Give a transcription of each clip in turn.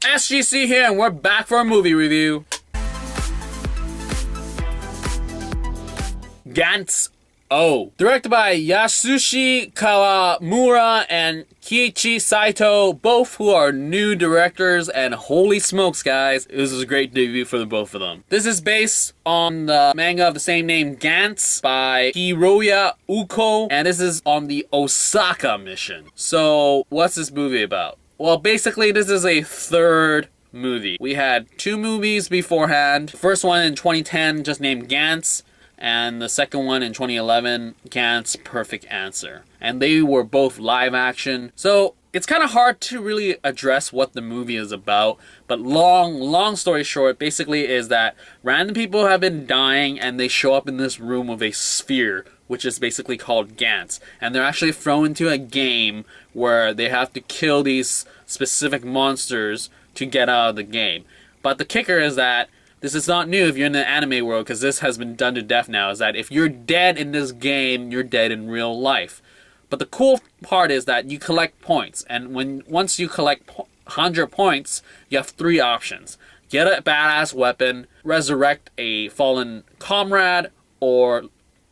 SGC here, and we're back for a movie review. Gantz O. Directed by Yasushi Kawamura and Kiichi Saito, both who are new directors, and holy smokes guys, this is a great debut for the both of them. This is based on the manga of the same name, Gantz, by Hiroya Uko, and this is on the Osaka mission. So, what's this movie about? Well, basically, this is a third movie. We had two movies beforehand. The first one in 2010, just named Gantz, and the second one in 2011, Gantz Perfect Answer. And they were both live action. So, it's kind of hard to really address what the movie is about, but long story short, basically is that random people have been dying and they show up in this room with a sphere, which is basically called Gantz. And they're actually thrown into a game where they have to kill these specific monsters to get out of the game. But the kicker is that this is not new if you're in the anime world, because this has been done to death now, is that if you're dead in this game, you're dead in real life. But the cool part is that you collect points, and once you collect 100 points, you have three options. Get a badass weapon, resurrect a fallen comrade, or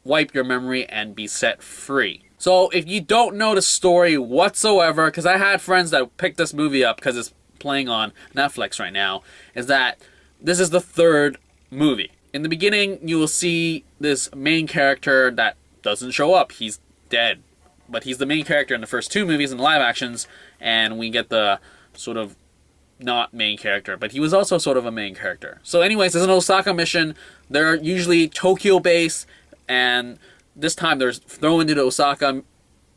wipe your memory and be set free. So if you don't know the story whatsoever, because I had friends that picked this movie up because it's playing on Netflix right now, is that this is the third movie. In the beginning, you will see this main character that doesn't show up. He's dead. But he's the main character in the first two movies in the live actions, and we get the sort of not main character, but he was also sort of a main character. So anyways, there's an Osaka mission. They're usually Tokyo-based, and this time they're thrown into the Osaka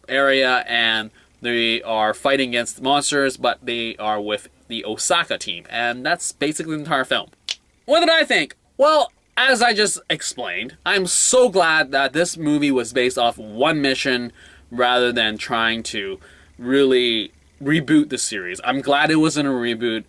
area, and they are fighting against monsters, but they are with the Osaka team. And that's basically the entire film. What did I think? Well, as I just explained, I'm so glad that this movie was based off one mission rather than trying to really reboot the series. I'm glad it wasn't a reboot.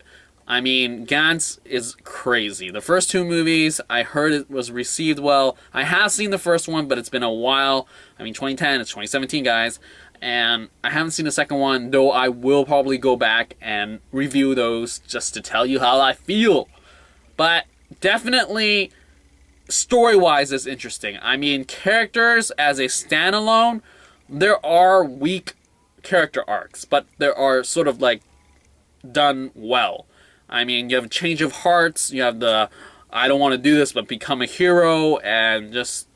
I mean, Gantz is crazy. The first two movies, I heard it was received well. I have seen the first one, but it's been a while. I mean, 2010, it's 2017, guys. And I haven't seen the second one, though I will probably go back and review those just to tell you how I feel. But definitely, story-wise, it's interesting. I mean, characters as a standalone, there are weak character arcs, but there are sort of like done well. I mean, you have a change of hearts, you have the I don't want to do this but become a hero, and just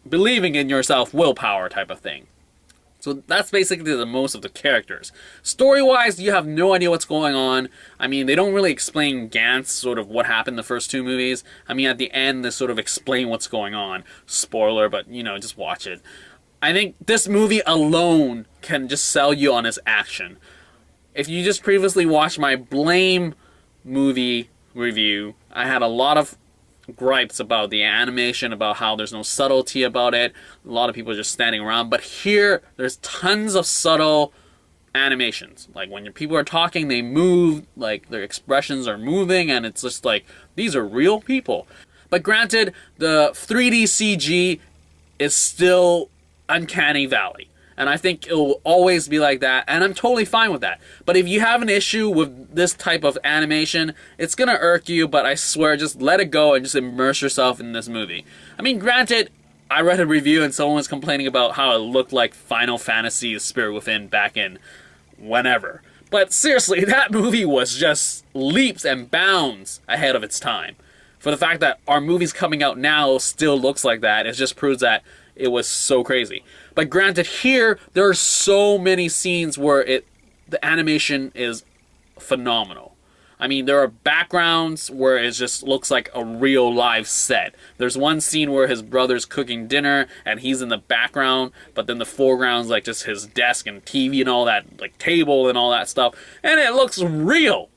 believing in yourself, willpower type of thing. So that's basically the most of the characters. Story-wise, you have no idea what's going on. I mean, they don't really explain Gantz, sort of what happened in the first two movies. I mean, at the end, they sort of explain what's going on. Spoiler, but, you know, just watch it. I think this movie alone can just sell you on its action. If you just previously watched my Blame movie review, I had a lot of gripes about the animation, about how there's no subtlety about it. A lot of people are just standing around. But here, there's tons of subtle animations. Like, when people are talking, they move, like, their expressions are moving, and it's just like, these are real people. But granted, the 3D CG is still uncanny valley. And I think it will always be like that, and I'm totally fine with that. But if you have an issue with this type of animation, it's gonna irk you, but I swear, just let it go and just immerse yourself in this movie. I mean, granted, I read a review and someone was complaining about how it looked like Final Fantasy Spirit Within back in whenever. But seriously, that movie was just leaps and bounds ahead of its time. For the fact that our movies coming out now still looks like that, it just proves that it was so crazy. But granted, here, there are so many scenes where the animation is phenomenal. I mean, there are backgrounds where it just looks like a real live set. There's one scene where his brother's cooking dinner, and he's in the background, but then the foreground's like just his desk and TV and all that, like table and all that stuff, and it looks real.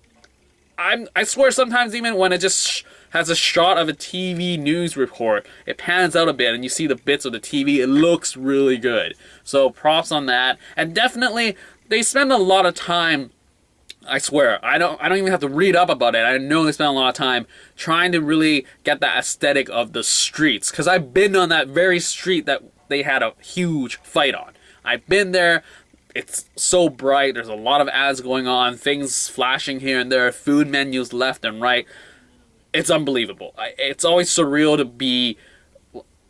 I swear sometimes even when it just has a shot of a TV news report, it pans out a bit and you see the bits of the TV, it looks really good. So props on that. And definitely, they spend a lot of time, I swear, I don't even have to read up about it. I know they spend a lot of time trying to really get that aesthetic of the streets. Because I've been on that very street that they had a huge fight on. I've been there. it's so bright. There's a lot of ads going on, things flashing here and there, food menus left and right. It's unbelievable. It's always surreal to be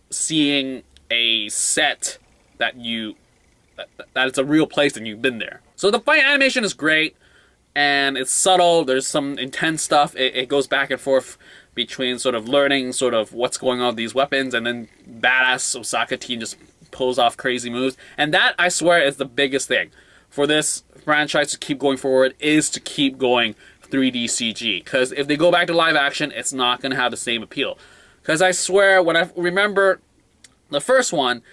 seeing a set that it's a real place and you've been there. So the fight animation is great, and it's subtle. There's some intense stuff. It goes back and forth between sort of learning sort of what's going on with these weapons, and then badass Osaka team just pulls off crazy moves. And that, I swear, is the biggest thing for this franchise to keep going forward, is to keep going 3D CG. Because if they go back to live action, it's not going to have the same appeal. Because I swear, when I remember the first one,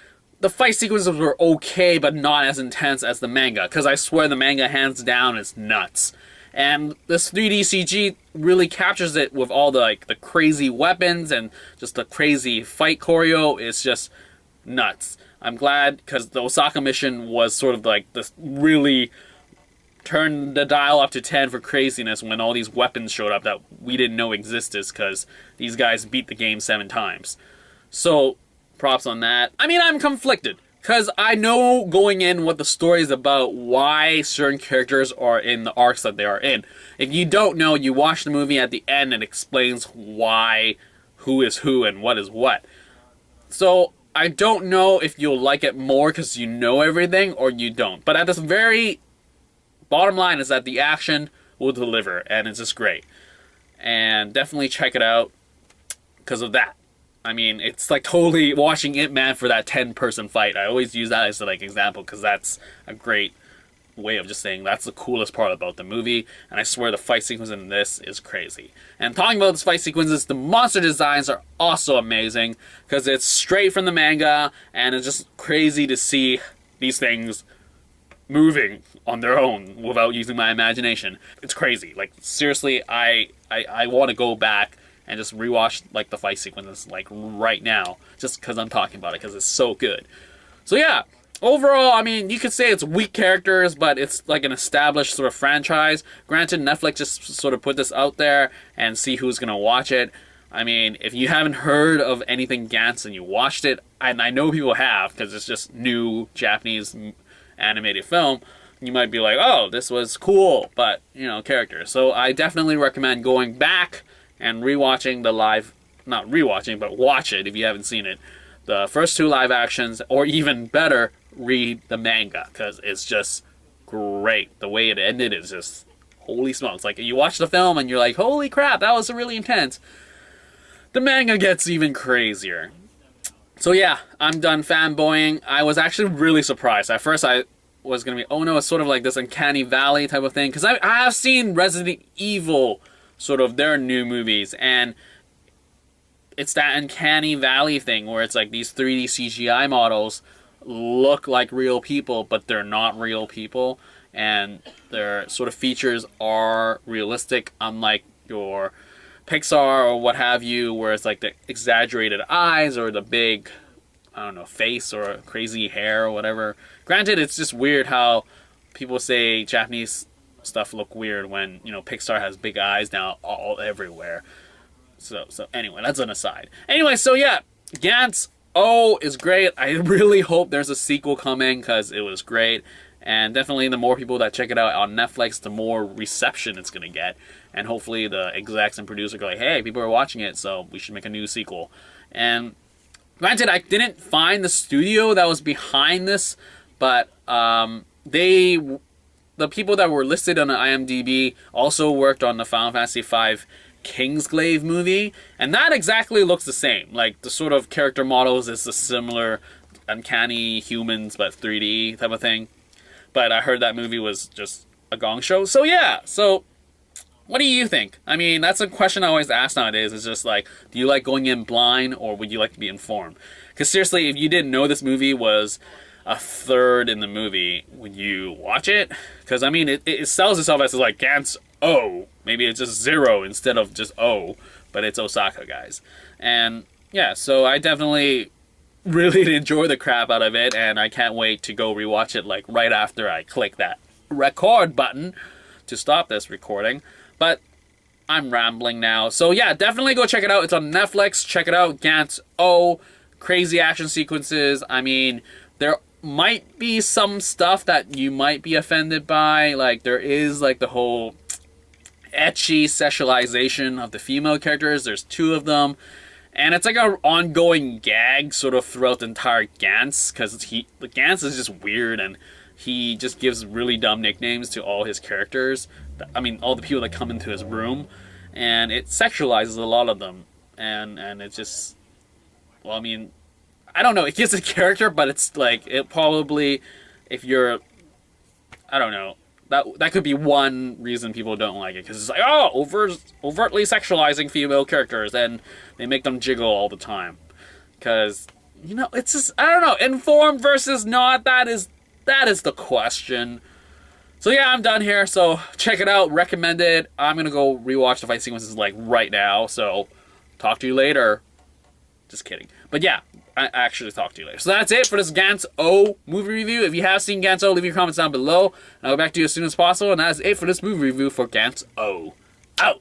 the fight sequences were okay, but not as intense as the manga. Because I swear the manga, hands down, is nuts. And this 3D CG really captures it with all the crazy weapons and just the crazy fight choreo. It's just nuts. I'm glad, because the Osaka mission was sort of like this really turned the dial up to 10 for craziness when all these weapons showed up that we didn't know existed, because these guys beat the game 7 times. So, props on that. I mean, I'm conflicted, because I know going in what the story is about, why certain characters are in the arcs that they are in. If you don't know, you watch the movie at the end and it explains why, who is who, and what is what. So, I don't know if you'll like it more because you know everything, or you don't. But at this very bottom line is that the action will deliver, and it's just great. And definitely check it out because of that. I mean, it's like totally watching Ip Man for that 10-person fight. I always use that as the example, because that's a great way of just saying that's the coolest part about the movie. And I swear the fight sequence in this is crazy. And talking about the fight sequences, the monster designs are also amazing, because it's straight from the manga, and it's just crazy to see these things moving on their own without using my imagination. It's crazy. Seriously, I want to go back and just rewatch the fight sequences right now, just because I'm talking about it, because it's so good. So yeah, overall, I mean, you could say it's weak characters, but it's an established sort of franchise. Granted, Netflix just sort of put this out there and see who's gonna watch it. I mean, if you haven't heard of anything Gantz and you watched it, and I know people have, because it's just new Japanese animated film, you might be like, oh, this was cool, but, characters. So I definitely recommend going back and rewatching the live, not rewatching, but watch it if you haven't seen it. The first 2 live actions, or even better, read the manga, because it's just great. The way it ended is just, holy smokes. You watch the film and you're like, holy crap, that was really intense. The manga gets even crazier. So yeah, I'm done fanboying. I was actually really surprised. At first I was going to be, oh no, it's sort of like this Uncanny Valley type of thing. Because I have seen Resident Evil, sort of their new movies, and it's that Uncanny Valley thing where it's these 3D CGI models look like real people, but they're not real people, and their sort of features are realistic, unlike your Pixar or what have you, where it's the exaggerated eyes or the big, I don't know, face or crazy hair or whatever. Granted, it's just weird how people say Japanese stuff look weird when, Pixar has big eyes now all everywhere. So anyway, that's an aside. Anyway, so yeah, Gantz is great. I really hope there's a sequel coming, because it was great. And definitely the more people that check it out on Netflix, the more reception it's going to get. And hopefully the execs and producer go hey, people are watching it, so we should make a new sequel. And granted, I didn't find the studio that was behind this, but the people that were listed on the IMDb also worked on the Final Fantasy V Kingsglaive movie, and that exactly looks the same. The sort of character models is the similar uncanny humans, but 3D type of thing. But I heard that movie was just a gong show. So yeah, so what do you think? I mean, that's a question I always ask nowadays. It's just do you like going in blind, or would you like to be informed? Because seriously, if you didn't know this movie was a third in the movie, would you watch it? Because I mean, it sells itself as Gantz O. Maybe it's just 0 instead of just O, but it's Osaka, guys. And yeah, so I definitely really enjoy the crap out of it, and I can't wait to go rewatch it right after I click that record button to stop this recording. But I'm rambling now. So yeah, definitely go check it out. It's on Netflix. Check it out. Gantz O. Crazy action sequences. I mean, they're might be some stuff that you might be offended by. Like, there is, like, the whole ecchi sexualization of the female characters. There's 2 of them. And it's like an ongoing gag sort of throughout the entire Gantz, because the Gantz is just weird, and he just gives really dumb nicknames to all his characters. I mean, all the people that come into his room, and it sexualizes a lot of them. And it's just, well, I mean, I don't know, it gives a character, but it's like, it probably, if you're, I don't know, that could be one reason people don't like it, because it's like, oh, overtly sexualizing female characters, and they make them jiggle all the time. Because, you know, it's just, I don't know, informed versus not, that is the question. So yeah, I'm done here, so check it out, recommend it. I'm gonna go rewatch the fight sequences, like, right now, so talk to you later. Just kidding. But yeah, I actually talk to you later. So that's it for this Gantz O movie review. If you have seen Gantz O, leave your comments down below, and I'll get back to you as soon as possible. And that's it for this movie review for Gantz O. Out!